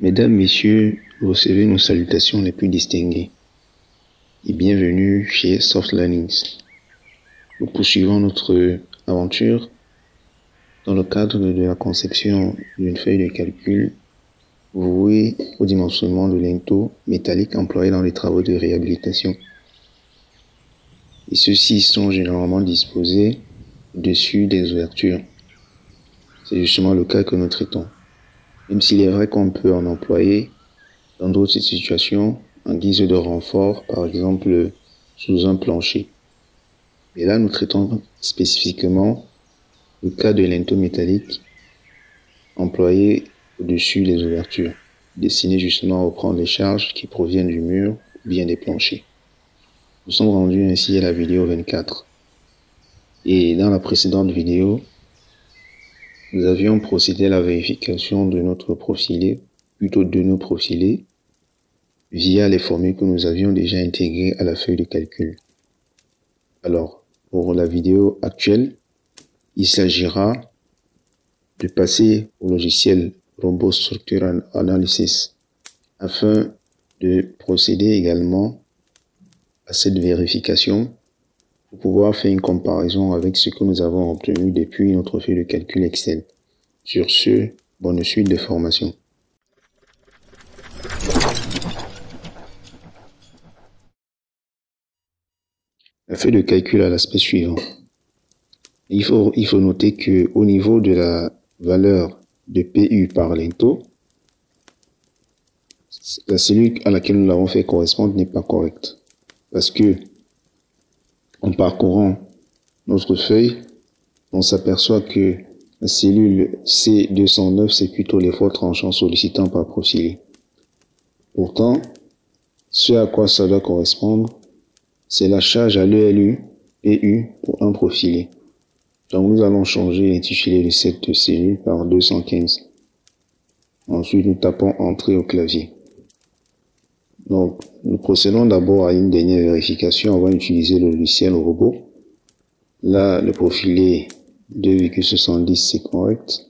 Mesdames, Messieurs, recevez nos salutations les plus distinguées et bienvenue chez Soft Learnings. Nous poursuivons notre aventure dans le cadre de la conception d'une feuille de calcul vouée au dimensionnement de linteaux métalliques employés dans les travaux de réhabilitation. Et ceux-ci sont généralement disposés au-dessus des ouvertures. C'est justement le cas que nous traitons. Même s'il est vrai qu'on peut en employer dans d'autres situations en guise de renfort, par exemple sous un plancher. Et là, nous traitons spécifiquement le cas de linteaux métalliques employés au-dessus des ouvertures, destinés justement à reprendre les charges qui proviennent du mur ou bien des planchers. Nous sommes rendus ainsi à la vidéo 24. Et dans la précédente vidéo, nous avions procédé à la vérification de notre profilé, plutôt de nos profilés, via les formules que nous avions déjà intégrées à la feuille de calcul. Alors, pour la vidéo actuelle, il s'agira de passer au logiciel Robot Structure Analysis afin de procéder également à cette vérification pour pouvoir faire une comparaison avec ce que nous avons obtenu depuis notre feuille de calcul Excel. Sur ce, bonne suite de formation. La feuille de calcul a l'aspect suivant. Il faut noter que au niveau de la valeur de PU par linteau, la cellule à laquelle nous l'avons fait correspondre n'est pas correcte. Parce que, en parcourant notre feuille, on s'aperçoit que la cellule C209, c'est plutôt l'effort tranchant sollicitant par profilé. Pourtant, ce à quoi ça doit correspondre, c'est la charge à l'ELU et U pour un profilé. Donc nous allons changer l'intitulé de cette cellule par 215. Ensuite, nous tapons Entrée au clavier. Donc, nous procédons d'abord à une dernière vérification avant d'utiliser le logiciel robot. Là, le profilé 2,70 c'est correct.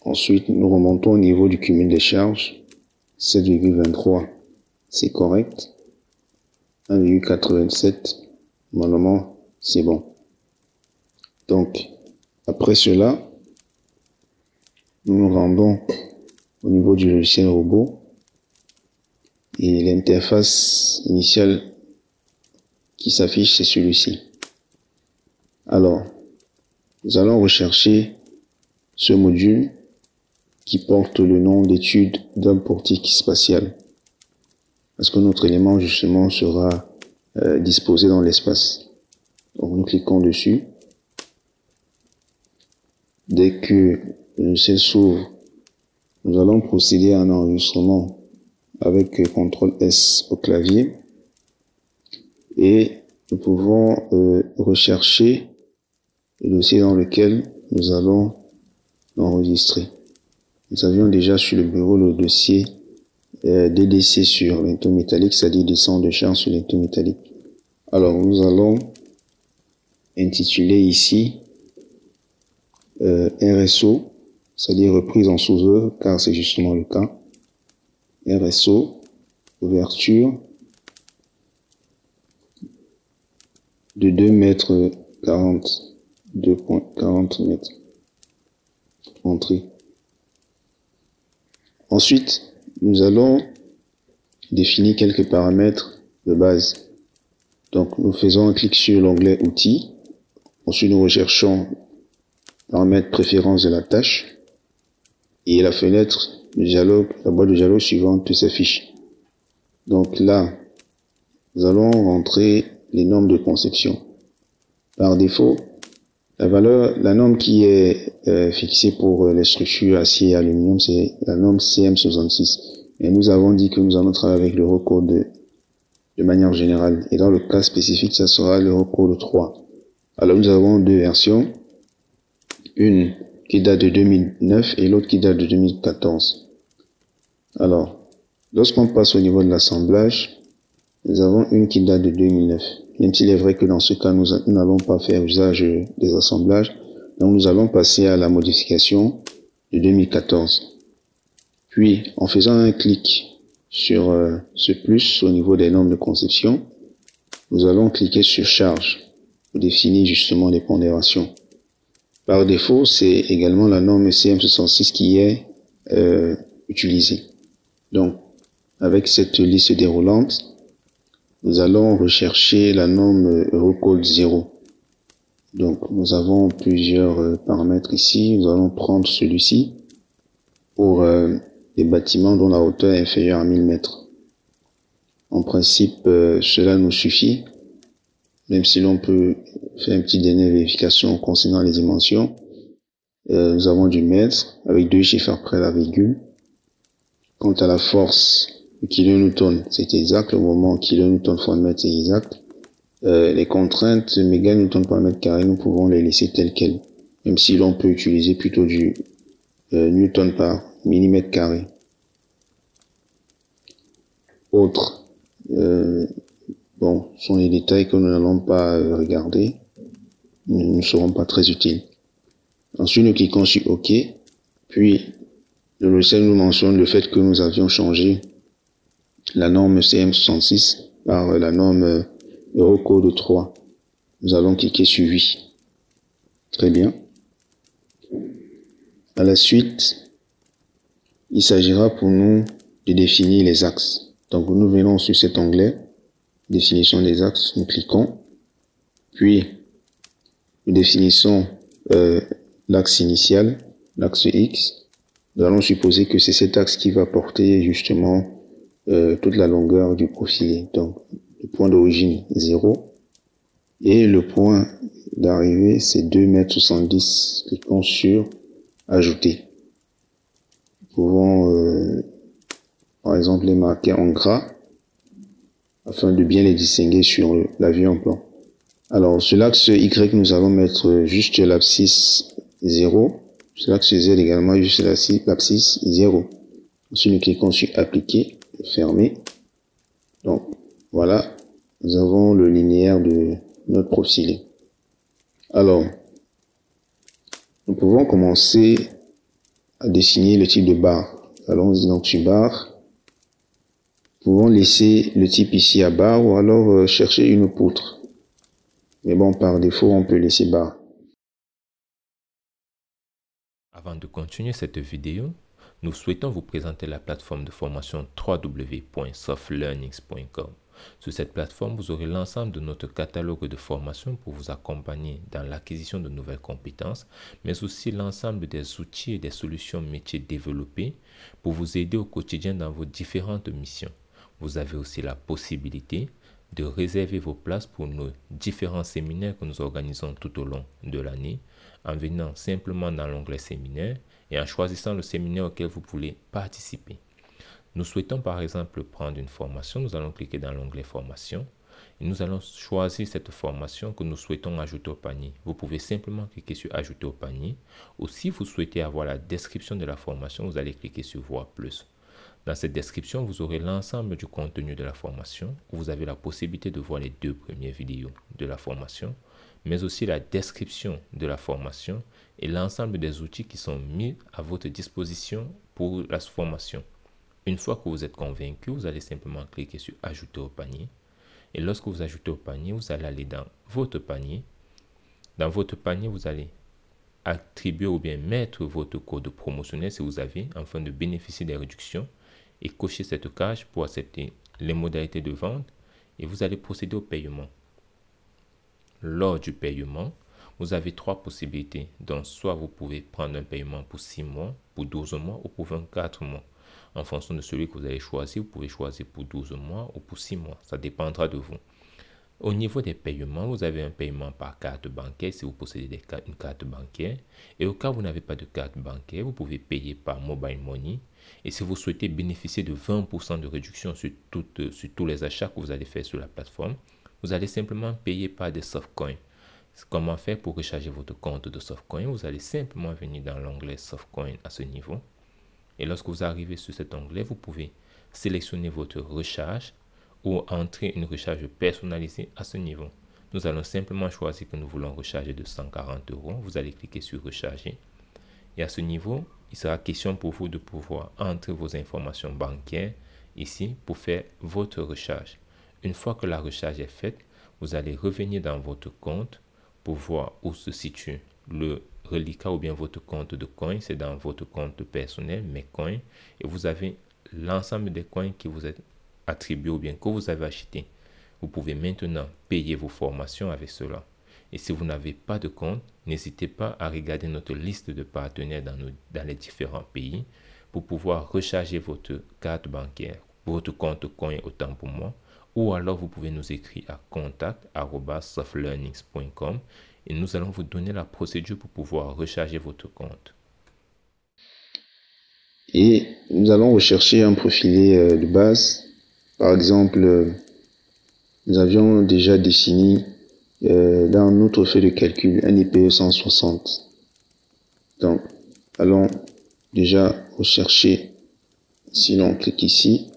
Ensuite, nous remontons au niveau du cumul des charges. 7,23 c'est correct. 1,87 normalement c'est bon. Donc, après cela, nous nous rendons au niveau du logiciel robot et l'interface initiale qui s'affiche, c'est celui-ci. Alors, nous allons rechercher ce module qui porte le nom d'étude d'un portique spatial. Parce que notre élément, justement, sera disposé dans l'espace. Donc, nous cliquons dessus. Dès que le logiciel s'ouvre, nous allons procéder à un enregistrement avec CTRL S au clavier. Et nous pouvons rechercher le dossier dans lequel nous allons l'enregistrer. Nous avions déjà sur le bureau le dossier DDC sur linteau métallique, c'est-à-dire descente de charge sur linteau métallique. Alors nous allons intituler ici RSO, c'est-à-dire reprise en sous-œuvre, car c'est justement le cas. RSO, ouverture de 2 mètres 40, 2,40 mètres. Entrée. Ensuite, nous allons définir quelques paramètres de base. Donc, nous faisons un clic sur l'onglet Outils. Ensuite, nous recherchons paramètres préférence de la tâche. Et la fenêtre de dialogue, la boîte de dialogue suivante s'affiche. Donc là, nous allons rentrer les normes de conception. Par défaut, la norme qui est fixée pour les structures acier et aluminium, c'est la norme CM66. Et nous avons dit que nous allons travailler avec l'Eurocode de manière générale. Et dans le cas spécifique, ça sera l'Eurocode 3. Alors nous avons deux versions. Une qui date de 2009 et l'autre qui date de 2014. Alors, lorsqu'on passe au niveau de l'assemblage, nous avons une qui date de 2009. Même s'il est vrai que dans ce cas, nous n'allons pas faire usage des assemblages. Donc nous allons passer à la modification de 2014. Puis, en faisant un clic sur ce plus au niveau des normes de conception, nous allons cliquer sur charge pour définir justement les pondérations. Par défaut, c'est également la norme CM66 qui est utilisée. Donc, avec cette liste déroulante, nous allons rechercher la norme Eurocode 0. Donc, nous avons plusieurs paramètres ici. Nous allons prendre celui-ci pour les bâtiments dont la hauteur est inférieure à 1000 mètres. En principe, cela nous suffit, même si l'on peut faire une petite dernière vérification concernant les dimensions. Nous avons du mètre avec 2 chiffres après la virgule. Quant à la force, le kilonewton, c'est exact. Le moment kilonewton fois mètre, c'est exact. Les contraintes méganewton par mètre carré, nous pouvons les laisser telles quelles, même si l'on peut utiliser plutôt du newton par millimètre carré. Autre, bon, sont les détails que nous n'allons pas regarder, ils ne seront pas très utiles. Ensuite, nous cliquons sur OK, puis le logiciel nous mentionne le fait que nous avions changé la norme CM66 par la norme Eurocode 3. Nous allons cliquer sur oui. Très bien. À la suite, il s'agira pour nous de définir les axes. Donc nous venons sur cet onglet, définition des axes, nous cliquons, puis nous définissons l'axe initial, l'axe X. Nous allons supposer que c'est cet axe qui va porter justement toute la longueur du profilé. Donc le point d'origine 0 et le point d'arrivée c'est 2,70 m. Cliquons sur ajouter. Nous pouvons par exemple les marquer en gras afin de bien les distinguer sur la vue en plan. Alors sur l'axe Y nous allons mettre juste l'abscisse 0, sur l'axe Z également juste l'abscisse 0. Ensuite nous cliquons sur appliquer, fermer. Donc voilà, nous avons le linéaire de notre profilé. Alors, nous pouvons commencer à dessiner le type de barre. Allons-y donc sur barre. Nous pouvons laisser le type ici à barre ou alors chercher une poutre. Mais bon, par défaut, on peut laisser barre. Avant de continuer cette vidéo, nous souhaitons vous présenter la plateforme de formation www.softlearnings.com. Sur cette plateforme, vous aurez l'ensemble de notre catalogue de formations pour vous accompagner dans l'acquisition de nouvelles compétences, mais aussi l'ensemble des outils et des solutions métiers développés pour vous aider au quotidien dans vos différentes missions. Vous avez aussi la possibilité de réserver vos places pour nos différents séminaires que nous organisons tout au long de l'année en venant simplement dans l'onglet séminaire et en choisissant le séminaire auquel vous voulez participer. Nous souhaitons par exemple prendre une formation, nous allons cliquer dans l'onglet formation et nous allons choisir cette formation que nous souhaitons ajouter au panier. Vous pouvez simplement cliquer sur ajouter au panier ou si vous souhaitez avoir la description de la formation, vous allez cliquer sur voir plus. Dans cette description, vous aurez l'ensemble du contenu de la formation où vous avez la possibilité de voir les 2 premières vidéos de la formation, mais aussi la description de la formation et l'ensemble des outils qui sont mis à votre disposition pour la formation. Une fois que vous êtes convaincu, vous allez simplement cliquer sur ajouter au panier. Et lorsque vous ajoutez au panier, vous allez aller dans votre panier. Dans votre panier, vous allez attribuer ou bien mettre votre code promotionnel si vous avez, afin de bénéficier des réductions. Et cocher cette case pour accepter les modalités de vente. Et vous allez procéder au paiement. Lors du paiement, vous avez 3 possibilités. Donc, soit vous pouvez prendre un paiement pour 6 mois, pour 12 mois ou pour 24 mois. En fonction de celui que vous allez choisir, vous pouvez choisir pour 12 mois ou pour 6 mois. Ça dépendra de vous. Au niveau des paiements, vous avez un paiement par carte bancaire si vous possédez une carte bancaire. Et au cas où vous n'avez pas de carte bancaire, vous pouvez payer par mobile money. Et si vous souhaitez bénéficier de 20% de réduction sur tous les achats que vous allez faire sur la plateforme, vous allez simplement payer par des softcoins. Comment faire pour recharger votre compte de softcoin? Vous allez simplement venir dans l'onglet softcoin à ce niveau. Et lorsque vous arrivez sur cet onglet, vous pouvez sélectionner votre recharge ou entrer une recharge personnalisée à ce niveau. Nous allons simplement choisir que nous voulons recharger de 140 €. Vous allez cliquer sur recharger. Et à ce niveau, il sera question pour vous de pouvoir entrer vos informations bancaires ici pour faire votre recharge. Une fois que la recharge est faite, vous allez revenir dans votre compte pour voir où se situe le reliquat ou bien votre compte de coins. C'est dans votre compte personnel, mes coins, et vous avez l'ensemble des coins qui vous est attribué ou bien que vous avez acheté. Vous pouvez maintenant payer vos formations avec cela. Et si vous n'avez pas de compte, n'hésitez pas à regarder notre liste de partenaires dans les différents pays pour pouvoir recharger votre carte bancaire, votre compte coin autant pour moi, ou alors vous pouvez nous écrire à contact@softlearnings.com et nous allons vous donner la procédure pour pouvoir recharger votre compte. Et nous allons rechercher un profilé de base. Par exemple, nous avions déjà défini dans notre feuille de calcul un IPE 160. Donc, allons déjà rechercher. Si l'on clique ici,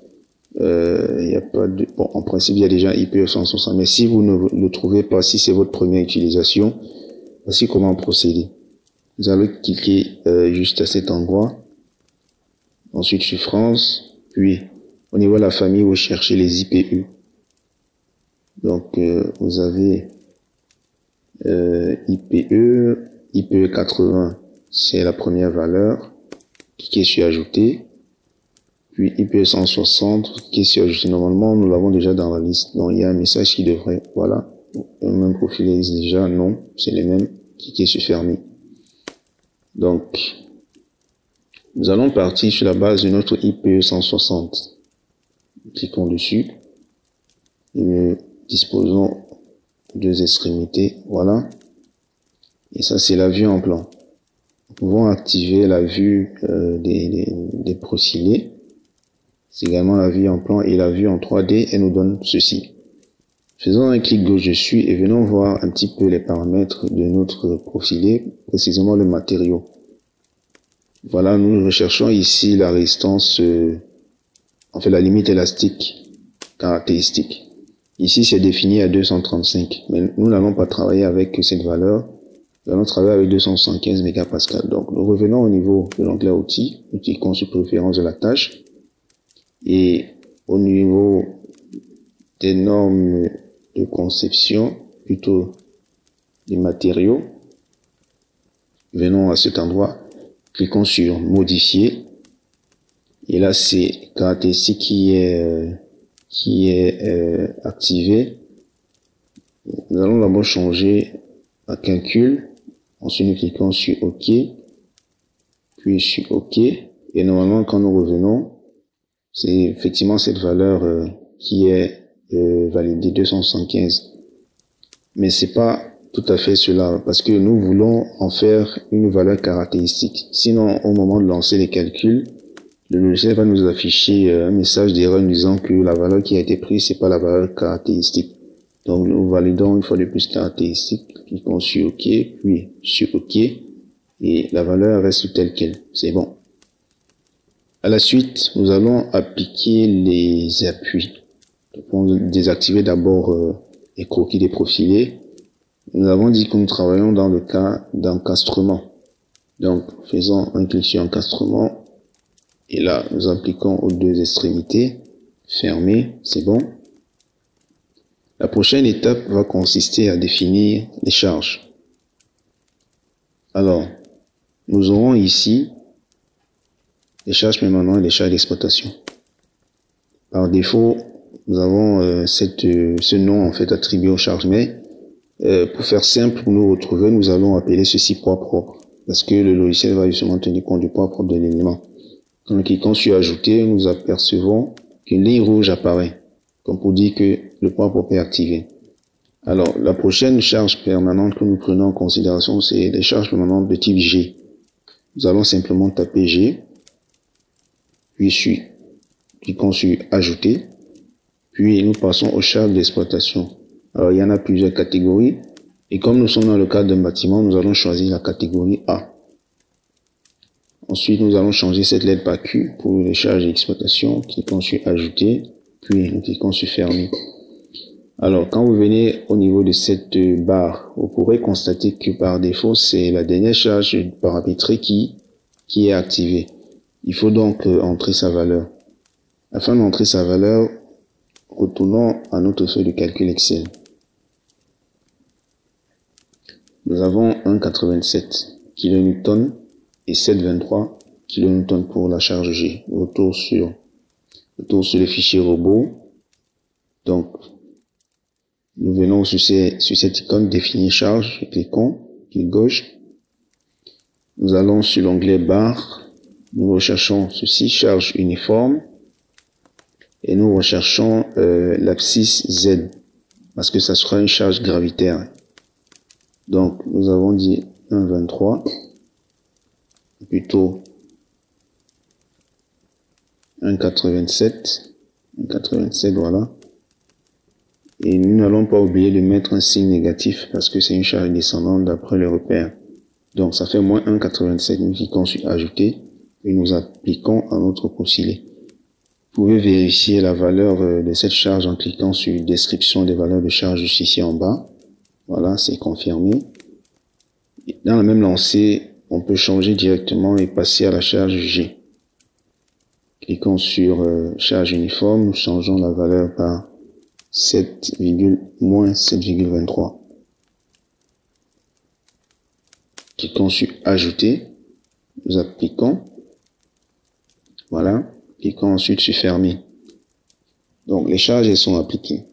il n'y a pas de... Bon, en principe, il y a déjà un IPE 160. Mais si vous ne le trouvez pas, si c'est votre première utilisation, voici comment procéder. Vous allez cliquer juste à cet endroit. Ensuite, sur France. Puis, au niveau de la famille, vous cherchez les IPE. Donc, vous avez IPE 80, c'est la première valeur. Cliquez sur ajouter. Puis IPE 160, cliquez sur ajouter. Normalement, nous l'avons déjà dans la liste. Donc, il y a un message qui devrait, voilà. Le même profil existe déjà, non, c'est les mêmes. Cliquez sur fermer. Donc, nous allons partir sur la base de notre IPE 160. Cliquons dessus. Et nous disposons deux extrémités, voilà. Et ça, c'est la vue en plan. Nous pouvons activer la vue des profilés. C'est également la vue en plan et la vue en 3D. Elle nous donne ceci. Faisons un clic gauche dessus et venons voir un petit peu les paramètres de notre profilé, précisément le matériau. Voilà, nous recherchons ici la résistance, en fait la limite élastique caractéristique. Ici, c'est défini à 235, mais nous n'allons pas travailler avec cette valeur. Nous allons travailler avec 275 mégapascal. Donc, nous revenons au niveau de l'onglet outils, nous cliquons sur préférence de la tâche. Et au niveau des normes de conception, plutôt des matériaux, venons à cet endroit, cliquons sur modifier. Et là, c'est caractéristique qui est activé. Nous allons d'abord changer à calcul. Ensuite, nous cliquons sur OK. Puis sur OK. Et normalement, quand nous revenons, c'est effectivement cette valeur qui est validée 275. Mais c'est pas tout à fait cela, parce que nous voulons en faire une valeur caractéristique. Sinon, au moment de lancer les calculs, le logiciel va nous afficher un message d'erreur nous disant que la valeur qui a été prise, c'est pas la valeur caractéristique. Donc, nous validons une fois de plus caractéristique, cliquons sur OK, puis sur OK, et la valeur reste telle qu'elle. C'est bon. À la suite, nous allons appliquer les appuis. Donc, on va désactiver d'abord les croquis des profilés. Nous avons dit que nous travaillons dans le cas d'encastrement. Donc, faisons un clic sur encastrement. Et là, nous appliquons aux deux extrémités. Fermer, c'est bon. La prochaine étape va consister à définir les charges. Alors, nous aurons ici les charges permanentes et les charges d'exploitation. Par défaut, nous avons ce nom en fait attribué aux charges, mais pour faire simple, pour nous retrouver, nous allons appeler ceci poids propre, parce que le logiciel va justement tenir compte du poids propre de l'élément. Quand nous cliquons sur ajouter, nous apercevons qu'une ligne rouge apparaît, comme pour dire que le poids propre est activé. Alors, la prochaine charge permanente que nous prenons en considération, c'est les charges permanentes de type G. Nous allons simplement taper G, puis cliquons sur ajouter, puis nous passons aux charges d'exploitation. Alors, il y en a plusieurs catégories, et comme nous sommes dans le cadre d'un bâtiment, nous allons choisir la catégorie A. Ensuite, nous allons changer cette lettre par Q pour les charges d'exploitation. Cliquons sur ajouter, puis nous cliquons sur fermer. Alors, quand vous venez au niveau de cette barre, vous pourrez constater que par défaut, c'est la dernière charge paramétrée qui qui est activé. Il faut donc entrer sa valeur. Afin d'entrer sa valeur, retournons à notre feuille de calcul Excel. Nous avons 1,87 kN et 7,23 kN pour la charge G. Retour sur le fichier robot. Donc, nous venons sur cette icône définir charge, cliquons, clic gauche. Nous allons sur l'onglet barre. Nous recherchons ceci, charge uniforme. Et nous recherchons l'abscisse Z, parce que ça sera une charge gravitaire. Donc, nous avons dit 1,23, plutôt 1,87, voilà. Et nous n'allons pas oublier de mettre un signe négatif, parce que c'est une charge descendante d'après le repère. Donc, ça fait moins 1,87. Nous cliquons sur ajouter et nous appliquons à notre procédé. Vous pouvez vérifier la valeur de cette charge en cliquant sur description des valeurs de charge juste ici en bas. Voilà, c'est confirmé. Dans la même lancée, on peut changer directement et passer à la charge G. Cliquons sur charge uniforme, nous changeons la valeur par moins 7,23. Cliquons sur ajouter, nous appliquons. Voilà. Cliquons ensuite sur fermer. Donc les charges elles sont appliquées.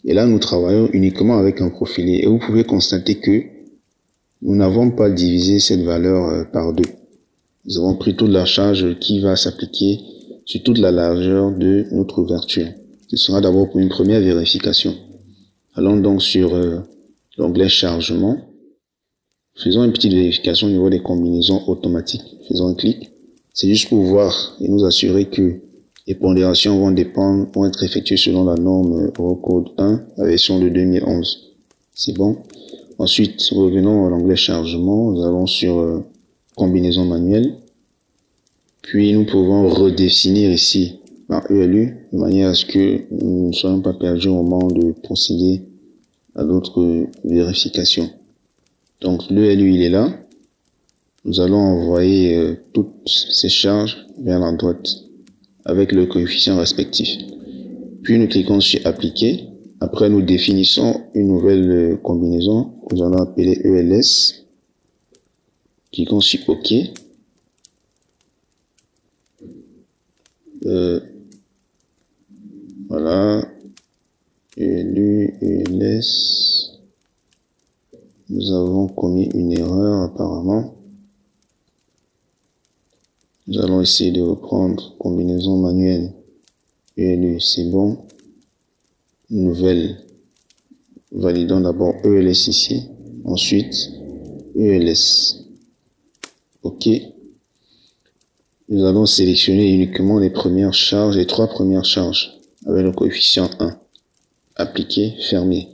Et là nous travaillons uniquement avec un profilé. Et vous pouvez constater que nous n'avons pas divisé cette valeur par deux. Nous avons pris toute la charge qui va s'appliquer sur toute la largeur de notre ouverture. Ce sera d'abord pour une première vérification. Allons donc sur l'onglet chargement. Faisons une petite vérification au niveau des combinaisons automatiques. Faisons un clic. C'est juste pour voir et nous assurer que les pondérations vont être effectuées selon la norme Eurocode 1, la version de 2011. C'est bon. Ensuite, revenons à l'onglet chargement. Nous allons sur combinaison manuelle. Puis nous pouvons redéfinir ici par ELU de manière à ce que nous ne soyons pas perdus au moment de procéder à d'autres vérifications. Donc l'ELU il est là. Nous allons envoyer toutes ces charges vers la droite avec le coefficient respectif. Puis nous cliquons sur appliquer. Après nous définissons une nouvelle combinaison. Nous allons appeler ELS. Cliquons sur OK. Voilà. ELU, ELS. Nous avons commis une erreur apparemment. Nous allons essayer de reprendre combinaison manuelle. ELU, c'est bon. Nouvelle. Validons d'abord ELS ici. Ensuite, ELS. OK. Nous allons sélectionner uniquement les premières charges, les trois premières charges, avec le coefficient 1. Appliquer, fermer.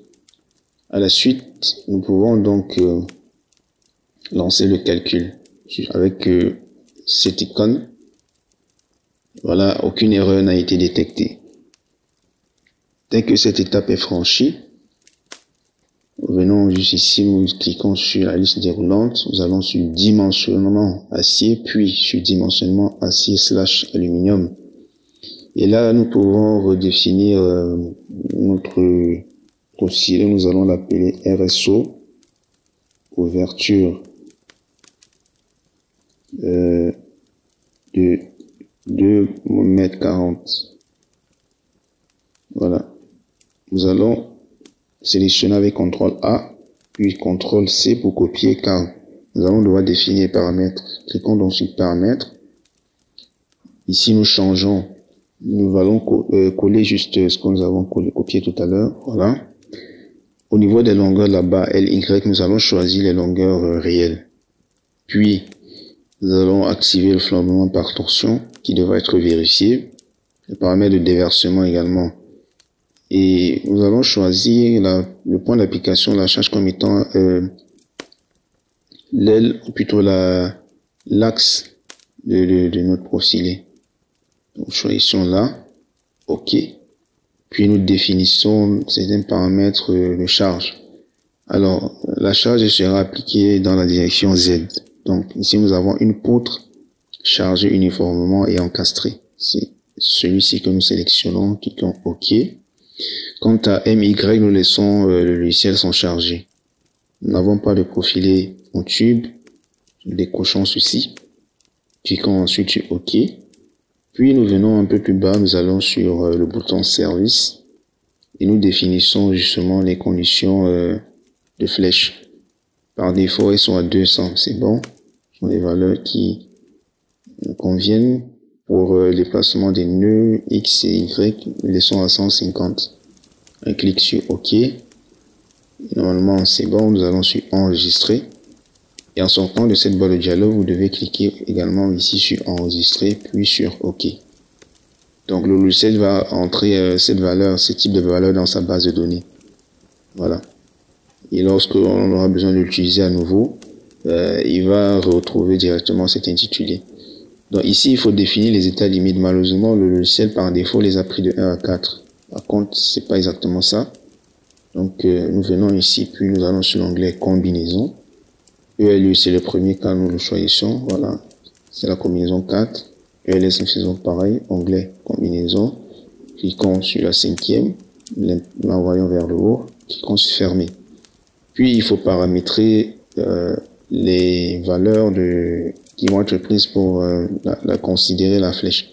À la suite, nous pouvons donc lancer le calcul avec cette icône. Voilà, aucune erreur n'a été détectée. Dès que cette étape est franchie, venons juste ici, nous cliquons sur la liste déroulante, nous allons sur dimensionnement acier, puis sur dimensionnement acier/aluminium. Et là, nous pouvons redéfinir notre procédé, nous allons l'appeler RSO, ouverture de 2,40 m. Voilà. Nous allons sélectionner avec CTRL A, puis CTRL C pour copier car nous allons devoir définir les paramètres. Cliquons donc sur paramètres. Ici, nous changeons. Nous allons coller juste ce que nous avons copié tout à l'heure. Voilà. Au niveau des longueurs là-bas, LY, nous allons choisir les longueurs réelles. Puis, nous allons activer le flambement par torsion qui devra être vérifié. Le paramètre de déversement également. Et nous allons choisir le point d'application, la charge comme étant l'aile, ou plutôt l'axe de notre procédé. Donc choisissons là, OK. Puis nous définissons certains paramètres de charge. Alors, la charge sera appliquée dans la direction Z. Donc ici nous avons une poutre chargé uniformément et encastré. C'est celui-ci que nous sélectionnons, cliquons OK. Quant à MY, nous laissons le logiciel s'en charger. Nous n'avons pas de profilé en tube. Nous décochons ceci. Cliquons ensuite sur OK. Puis nous venons un peu plus bas, nous allons sur le bouton Service et nous définissons justement les conditions de flèche. Par défaut, elles sont à 200, c'est bon. Ce sont les valeurs qui nous conviennent. Pour les placements des nœuds X et Y, nous laissons à 150. Un clic sur OK. Et normalement, c'est bon, nous allons sur Enregistrer. Et en sortant de cette barre de dialogue, vous devez cliquer également ici sur Enregistrer, puis sur OK. Donc le logiciel va entrer ce type de valeur dans sa base de données. Voilà. Et lorsque on aura besoin de l'utiliser à nouveau, il va retrouver directement cet intitulé. Donc ici, il faut définir les états limites. Malheureusement, le logiciel par défaut les a pris de 1 à 4. Par contre, c'est pas exactement ça. Donc nous venons ici, puis nous allons sur l'onglet Combinaison. ELU, c'est le premier cas, nous le choisissons. Voilà, c'est la combinaison 4. ELS, nous faisons pareil. Onglet Combinaison. Cliquons sur la 5e. L'envoyons vers le haut. Cliquons sur Fermer. Puis, il faut paramétrer les valeurs qui vont être prises pour considérer la flèche.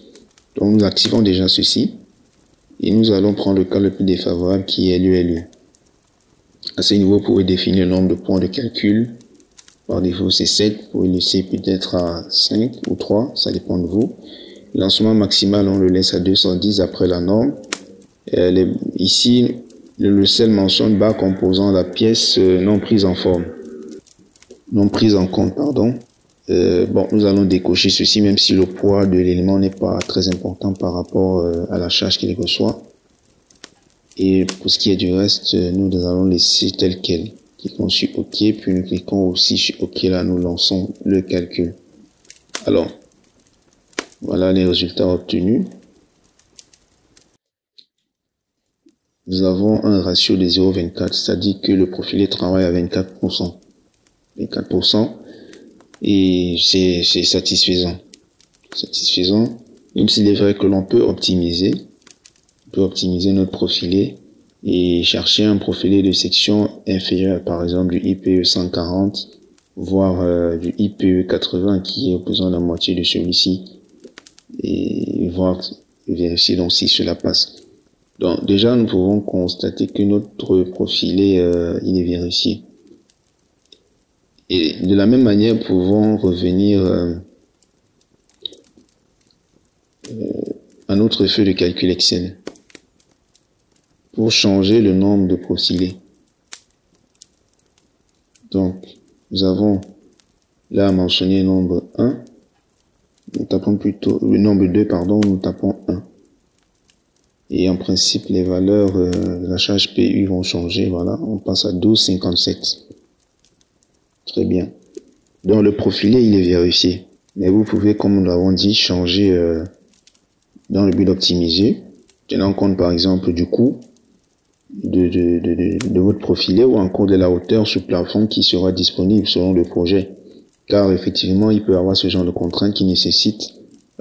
Donc, nous activons déjà ceci. Et nous allons prendre le cas le plus défavorable qui est l'ULU. À ce niveau, vous pouvez définir le nombre de points de calcul. Par défaut, c'est 7. Vous pouvez laisser peut-être à 5 ou 3. Ça dépend de vous. Lancement maximal, on le laisse à 210 après la norme. Ici, le logiciel mentionne bas composant la pièce non prise en compte, pardon. Bon, nous allons décocher ceci, même si le poids de l'élément n'est pas très important par rapport à la charge qu'il reçoit. Et pour ce qui est du reste, nous allons laisser tel quel. Cliquons sur OK, puis nous cliquons aussi sur OK, là nous lançons le calcul. Alors, voilà les résultats obtenus. Nous avons un ratio de 0,24, c'est-à-dire que le profilé travaille à 24%. 24%, et c'est satisfaisant. Même s'il est vrai que l'on peut optimiser. On peut optimiser notre profilé et chercher un profilé de section inférieure, par exemple du IPE 140, voire du IPE 80 qui est opposant à la moitié de celui-ci, et voir, vérifier donc si cela passe. Donc déjà nous pouvons constater que notre profilé il est vérifié. Et de la même manière, nous pouvons revenir à notre feuille de calcul Excel pour changer le nombre de profilés. Donc, nous avons là mentionné le nombre 1. Nous tapons plutôt le nombre 2, pardon, nous tapons 1. Et en principe, les valeurs de la charge PU vont changer. Voilà, on passe à 12,57. Très bien. Donc, le profilé, il est vérifié. Mais vous pouvez, comme nous l'avons dit, changer dans le but d'optimiser. Tenant compte, par exemple, du coût de votre profilé ou encore de la hauteur sur plafond qui sera disponible selon le projet. Car effectivement, il peut y avoir ce genre de contraintes qui nécessitent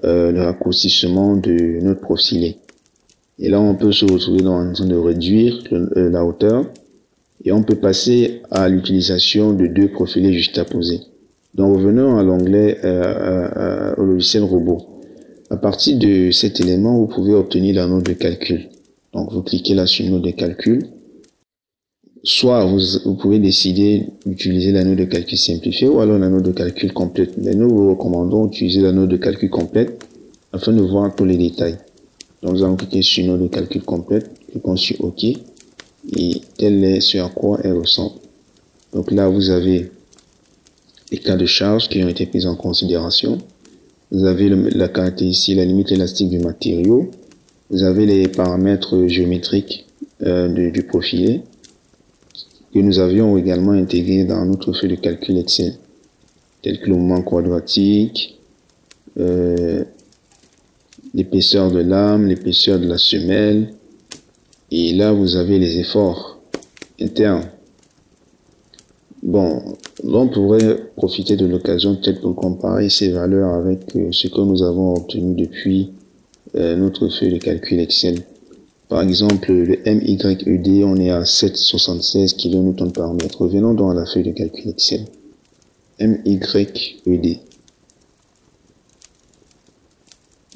le raccourcissement de notre profilé. Et là, on peut se retrouver dans train de réduire la hauteur et on peut passer à l'utilisation de deux profilés juxtaposés. Donc, revenons à l'onglet au logiciel robot. À partir de cet élément, vous pouvez obtenir la note de calcul. Donc, vous cliquez là sur note de calcul. Soit vous pouvez décider d'utiliser la note de calcul simplifiée ou alors la note de calcul complète. Mais nous vous recommandons d'utiliser la note de calcul complète afin de voir tous les détails. Donc, nous allons cliquer sur note de calcul complète, cliquons sur OK et tel est ce à quoi elle ressemble. Donc là, vous avez les cas de charge qui ont été pris en considération. Vous avez la caractéristique, la limite élastique du matériau. Vous avez les paramètres géométriques du profilé que nous avions également intégrés dans notre feuille de calcul Excel, tels que le moment quadratique, l'épaisseur de lame, l'épaisseur de la semelle. Et là, vous avez les efforts internes. Bon, On pourrait profiter de l'occasion peut-être pour comparer ces valeurs avec ce que nous avons obtenu depuis notre feuille de calcul Excel. Par exemple, le MYED, on est à 7,76 kN par mètre. Revenons donc à la feuille de calcul Excel. MYED.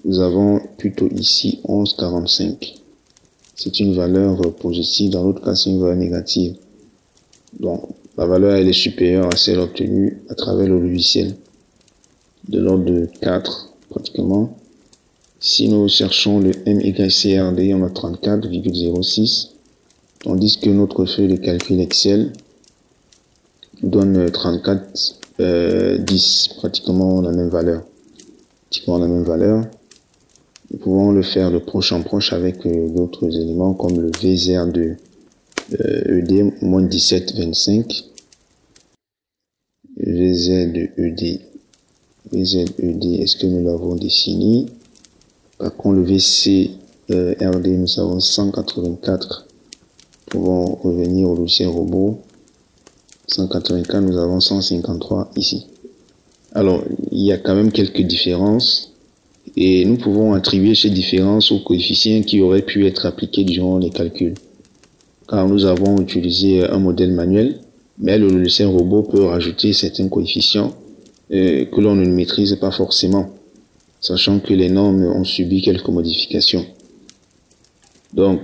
Nous avons plutôt ici 11,45. C'est une valeur positive, dans l'autre cas c'est une valeur négative. Donc la valeur elle est supérieure à celle obtenue à travers le logiciel, de l'ordre de 4 pratiquement. Si nous cherchons le MYCRD, on a 34,06, tandis que notre feuille de calcul Excel nous donne 34,10, pratiquement la même valeur. Nous pouvons le faire de proche en proche avec d'autres éléments comme le VZR de ED, moins 17,25. VZ de ED. Est-ce que nous l'avons dessiné? Par contre, le VCRD, nous avons 184. Nous pouvons revenir au logiciel robot. 184, nous avons 153 ici. Alors, il y a quand même quelques différences. Et nous pouvons attribuer ces différences aux coefficients qui auraient pu être appliqués durant les calculs. Car nous avons utilisé un modèle manuel, mais le logiciel robot peut rajouter certains coefficients que l'on ne maîtrise pas forcément, sachant que les normes ont subi quelques modifications. Donc,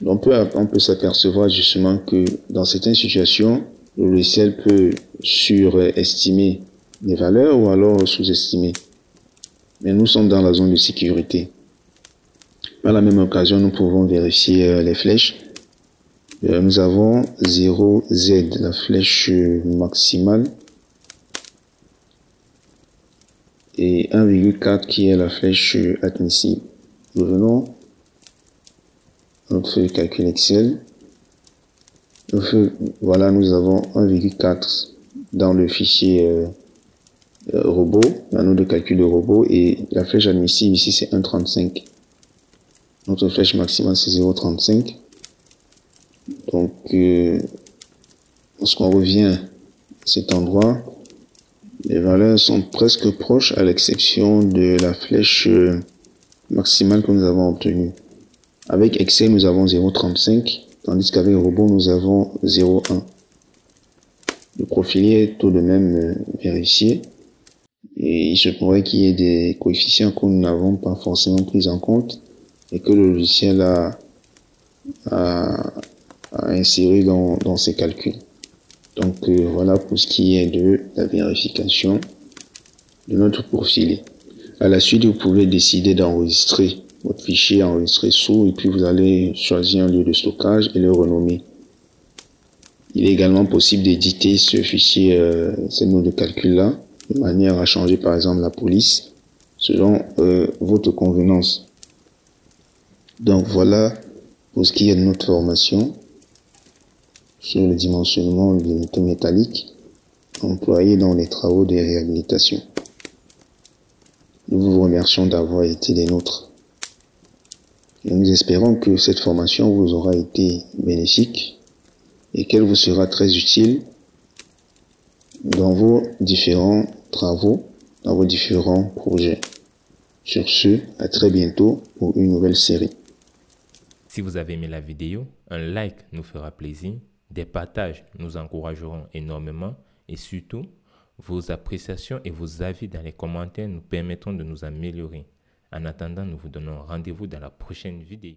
on peut s'apercevoir justement que dans certaines situations, le logiciel peut surestimer les valeurs ou alors sous-estimer. Mais nous sommes dans la zone de sécurité. Par la même occasion, nous pouvons vérifier les flèches. Nous avons 0Z, la flèche maximale, et 1,4 qui est la flèche admissible. Revenons à notre feuille de calcul Excel. Voilà, nous avons 1,4 dans le fichier robot, l'anneau de calcul de robot, et la flèche admissible ici c'est 1,35. Notre flèche maximale c'est 0,35. Donc lorsqu'on revient à cet endroit, les valeurs sont presque proches à l'exception de la flèche maximale que nous avons obtenue. Avec Excel nous avons 0,35, tandis qu'avec le robot nous avons 0,1. Le profilé est tout de même vérifié. Et il se pourrait qu'il y ait des coefficients que nous n'avons pas forcément pris en compte et que le logiciel a inséré dans ses calculs. Donc voilà pour ce qui est de la vérification de notre profilé. À la suite, vous pouvez décider d'enregistrer votre fichier, enregistrer sous, et puis vous allez choisir un lieu de stockage et le renommer. Il est également possible d'éditer ce fichier, ce nom de calcul là, de manière à changer par exemple la police selon votre convenance. Donc voilà pour ce qui est de notre formation sur le dimensionnement des métaux métalliques employés dans les travaux de réhabilitation. Nous vous remercions d'avoir été des nôtres. Et nous espérons que cette formation vous aura été bénéfique et qu'elle vous sera très utile dans vos différents travaux, dans vos différents projets. Sur ce, à très bientôt pour une nouvelle série. Si vous avez aimé la vidéo, un like nous fera plaisir, des partages nous encourageront énormément et surtout, vos appréciations et vos avis dans les commentaires nous permettront de nous améliorer. En attendant, nous vous donnons rendez-vous dans la prochaine vidéo.